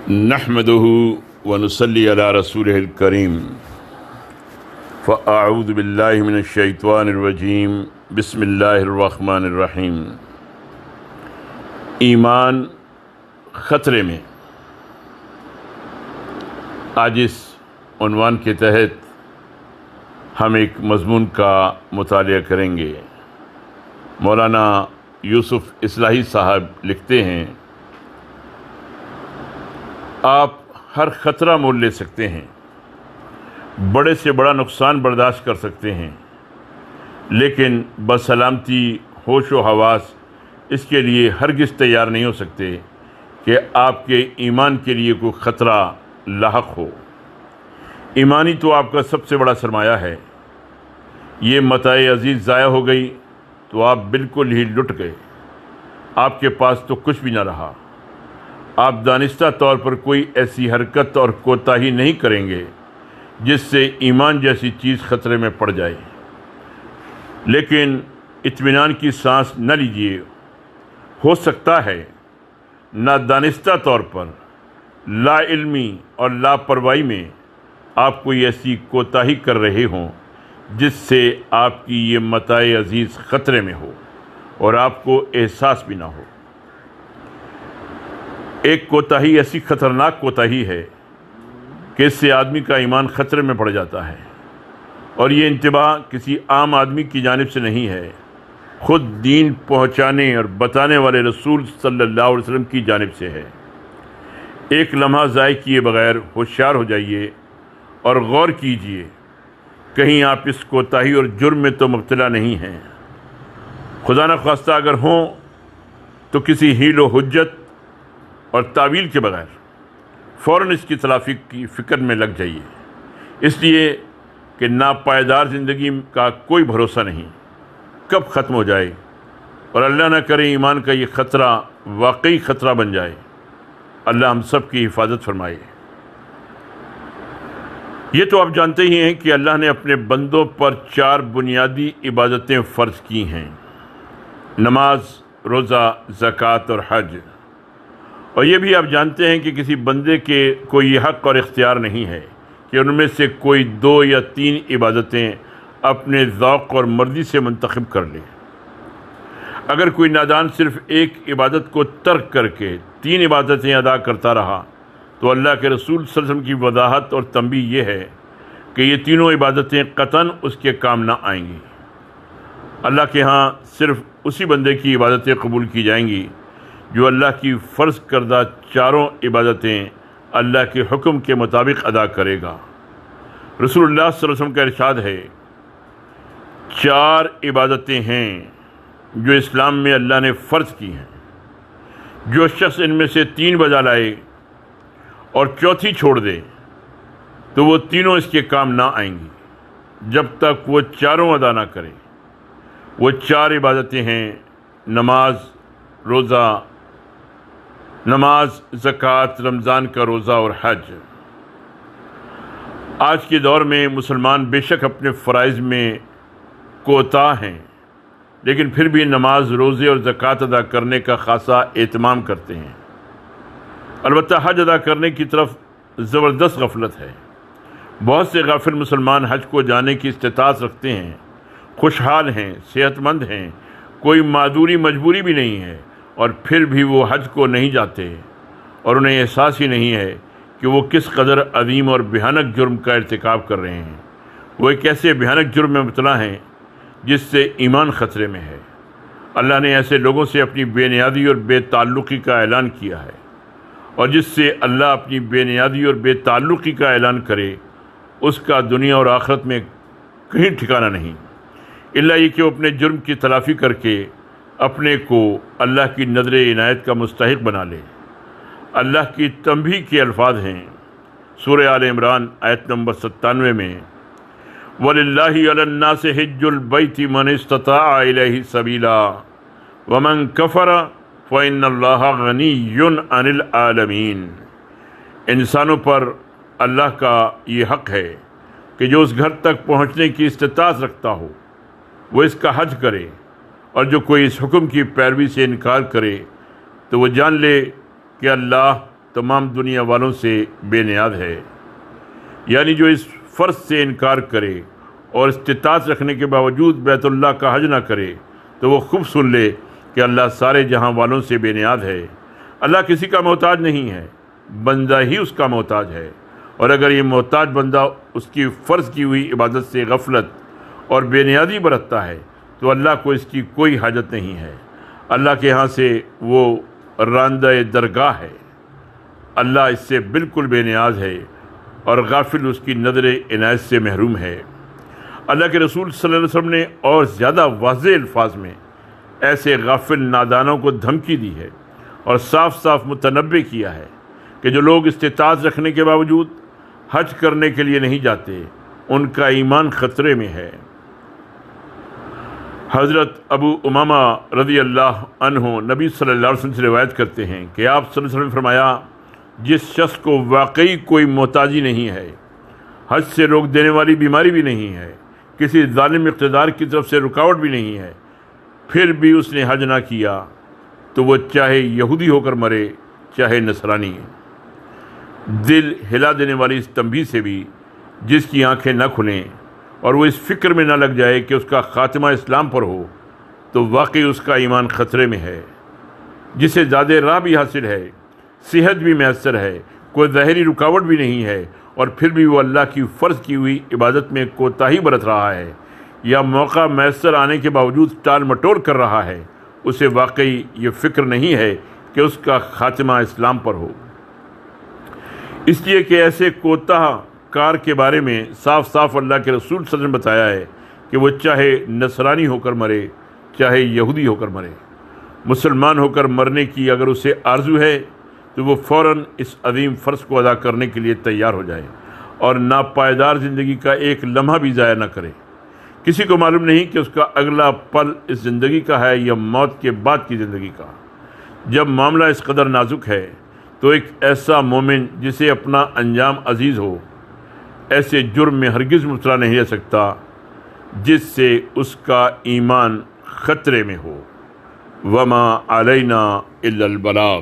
نحمده ونصلي على رسوله الكريم فأعوذ بالله من الشيطان الرجيم بسم الله الرحمن الرحیم۔ ایمان خطرے میں، آج اس عنوان کے تحت ہم ایک مضمون کا مطالعہ کریں گے۔ مولانا یوسف اصلاحی صاحب لکھتے ہیں، آپ ہر خطرہ مول لے سکتے ہیں، بڑے سے بڑا نقصان برداشت کر سکتے ہیں، لیکن بسلامتی ہوش و حواس اس کے لیے ہرگز تیار نہیں ہو سکتے کہ آپ کے ایمان کے لیے کوئی خطرہ لاحق ہو۔ ایمانی تو آپ کا سب سے بڑا سرمایہ ہے۔ یہ متاع عزیز ضائع ہو گئی تو آپ بالکل ہی لٹ گئے، آپ کے پاس تو کچھ بھی نہ رہا۔ آپ دانستہ طور پر کوئی ایسی حرکت اور کوتاہی نہیں کریں گے جس سے ایمان جیسی چیز خطرے میں پڑ جائے، لیکن اطمینان کی سانس نہ لیجیے۔ ہو سکتا ہے نادانستہ طور پر، لا علمی اور لاپرواہی میں آپ کوئی ایسی کوتاہی کر رہے ہوں جس سے آپ کی یہ متاع عزیز خطرے میں ہو اور آپ کو احساس بھی نہ ہو۔ ایک کوتاہی ایسی خطرناک کوتاہی ہے کہ اس سے آدمی کا ایمان خطرے میں پڑ جاتا ہے، اور یہ انتباہ کسی عام آدمی کی جانب سے نہیں ہے، خود دین پہنچانے اور بتانے والے رسول صلی اللہ علیہ وسلم کی جانب سے ہے۔ ایک لمحہ ضائع کیے بغیر ہوشیار ہو جائیے اور غور کیجیے، کہیں آپ اس کوتاہی اور جرم میں تو مبتلا نہیں ہیں۔ خدا نخواستہ اگر ہوں تو کسی حیل و حجت اور تعویل کے بغیر فوراً اس کی تلافی کی فکر میں لگ جائیے، اس لیے کہ ناپائیدار زندگی کا کوئی بھروسہ نہیں، کب ختم ہو جائے، اور اللہ نہ کرے ایمان کا یہ خطرہ واقعی خطرہ بن جائے۔ اللہ ہم سب کی حفاظت فرمائے۔ یہ تو آپ جانتے ہی ہیں کہ اللہ نے اپنے بندوں پر 4 بنیادی عبادتیں فرض کی ہیں: نماز، روزہ، زکوٰۃ اور حج۔ اور یہ بھی آپ جانتے ہیں کہ کسی بندے کے کوئی یہ حق اور اختیار نہیں ہے کہ ان میں سے کوئی 2 یا 3 عبادتیں اپنے ذوق اور مرضی سے منتخب کر لے۔ اگر کوئی نادان صرف ایک عبادت کو ترک کر کے 3 عبادتیں ادا کرتا رہا تو اللہ کے رسول صلی اللہ علیہ وسلم کی وضاحت اور تنبیہ یہ ہے کہ یہ تینوں عبادتیں قطعاً اس کے کام نہ آئیں گی۔ اللہ کے ہاں صرف اسی بندے کی عبادتیں قبول کی جائیں گی جو اللہ کی فرض کردہ 4 عبادتیں اللہ کے حکم کے مطابق ادا کرے گا۔ رسول اللہ صلی اللہ علیہ وسلم کا ارشاد ہے، 4 عبادتیں ہیں جو اسلام میں اللہ نے فرض کی ہیں، جو شخص ان میں سے 3 بجا لائے اور چوتھی چھوڑ دے تو وہ تینوں اس کے کام نہ آئیں گی جب تک وہ 4 ادا نہ کرے۔ وہ 4 عبادتیں ہیں: نماز، زکوٰۃ، رمضان کا روزہ اور حج۔ آج کے دور میں مسلمان بے شک اپنے فرائض میں کوتاہ ہیں، لیکن پھر بھی نماز، روزے اور زکوٰۃ ادا کرنے کا خاصا اہتمام کرتے ہیں۔ البتہ حج ادا کرنے کی طرف زبردست غفلت ہے۔ بہت سے غافل مسلمان حج کو جانے کی استطاعت رکھتے ہیں، خوشحال ہیں، صحت مند ہیں، کوئی معذوری مجبوری بھی نہیں ہے، اور پھر بھی وہ حج کو نہیں جاتے، اور انہیں احساس ہی نہیں ہے کہ وہ کس قدر عظیم اور بھیانک جرم کا ارتکاب کر رہے ہیں۔ وہ ایک ایسے بھیانک جرم میں مبتلا ہیں جس سے ایمان خطرے میں ہے۔ اللہ نے ایسے لوگوں سے اپنی بے نیازی اور بے تعلقی کا اعلان کیا ہے، اور جس سے اللہ اپنی بے نیازی اور بے تعلقی کا اعلان کرے اس کا دنیا اور آخرت میں کہیں ٹھکانہ نہیں، الا یہ کہ وہ اپنے جرم کی تلافی کر کے اپنے کو اللہ کی نظر عنایت کا مستحق بنا لے۔ اللہ کی تنبیہ کے الفاظ ہیں سورہ آل عمران آیت نمبر 97 میں، وَلِلَّهِ عَلَى النَّاسِ حِجُّ الْبَيْتِ مَنِ اسْتَطَاعَ إِلَيْهِ سَبِيلًا وَمَنْ كَفَرَ فَإِنَّ اللَّهَ غَنِيٌّ عَنِ الْعَالَمِينَ۔ انسانوں پر اللہ کا یہ حق ہے کہ جو اس گھر تک پہنچنے کی استطاعت رکھتا ہو وہ اس کا حج کرے، اور جو کوئی اس حکم کی پیروی سے انکار کرے تو وہ جان لے کہ اللہ تمام دنیا والوں سے بے نیاز ہے۔ یعنی جو اس فرض سے انکار کرے اور استطاعت رکھنے کے باوجود بیت اللہ کا حج نہ کرے تو وہ خوب سن لے کہ اللہ سارے جہاں والوں سے بے نیاز ہے۔ اللہ کسی کا محتاج نہیں ہے، بندہ ہی اس کا محتاج ہے، اور اگر یہ محتاج بندہ اس کی فرض کی ہوئی عبادت سے غفلت اور بے نیازی برتتا ہے تو اللہ کو اس کی کوئی حاجت نہیں ہے۔ اللہ کے ہاں سے وہ راندہ درگاہ ہے، اللہ اس سے بالکل بے نیاز ہے اور غافل اس کی نظر عنایت سے محروم ہے۔ اللہ کے رسول صلی اللہ علیہ وسلم نے اور زیادہ واضح الفاظ میں ایسے غافل نادانوں کو دھمکی دی ہے اور صاف صاف متنبع کیا ہے کہ جو لوگ استطاعت رکھنے کے باوجود حج کرنے کے لیے نہیں جاتے ان کا ایمان خطرے میں ہے۔ حضرت ابو امامہ رضی اللہ عنہ نبی صلی اللہ علیہ وسلم سے روایت کرتے ہیں کہ آپ صلی اللہ علیہ وسلم نے فرمایا، جس شخص کو واقعی کوئی محتاجی نہیں ہے، حج سے روک دینے والی بیماری بھی نہیں ہے، کسی ظالم اقتدار کی طرف سے رکاوٹ بھی نہیں ہے، پھر بھی اس نے حج نہ کیا تو وہ چاہے یہودی ہو کر مرے چاہے نصرانی۔ دل ہلا دینے والی اس تنبیہ سے بھی جس کی آنکھیں نہ کھلیں اور وہ اس فکر میں نہ لگ جائے کہ اس کا خاتمہ اسلام پر ہو تو واقعی اس کا ایمان خطرے میں ہے۔ جسے زیادہ راہ بھی حاصل ہے، صحت بھی میسر ہے، کوئی ظاہری رکاوٹ بھی نہیں ہے، اور پھر بھی وہ اللہ کی فرض کی ہوئی عبادت میں کوتاہی برت رہا ہے یا موقع میسر آنے کے باوجود ٹال مٹول کر رہا ہے، اسے واقعی یہ فکر نہیں ہے کہ اس کا خاتمہ اسلام پر ہو۔ اس لیے کہ ایسے کوتاہ کار کے بارے میں صاف صاف اللہ کے رسول صلی اللہ علیہ وسلم نے بتایا ہے کہ وہ چاہے نصرانی ہو کر مرے چاہے یہودی ہو کر مرے، مسلمان ہو کر مرنے کی اگر اسے آرزو ہے تو وہ فوراً اس عظیم فرض کو ادا کرنے کے لیے تیار ہو جائے اور ناپائیدار زندگی کا ایک لمحہ بھی ضائع نہ کرے۔ کسی کو معلوم نہیں کہ اس کا اگلا پل اس زندگی کا ہے یا موت کے بعد کی زندگی کا۔ جب معاملہ اس قدر نازک ہے تو ایک ایسا مومن جسے اپنا انجام عزیز ہو ایسے جرم میں ہرگز مبتلا نہیں رہ سکتا جس سے اس کا ایمان خطرے میں ہو۔ وما علینا الا البلاغ۔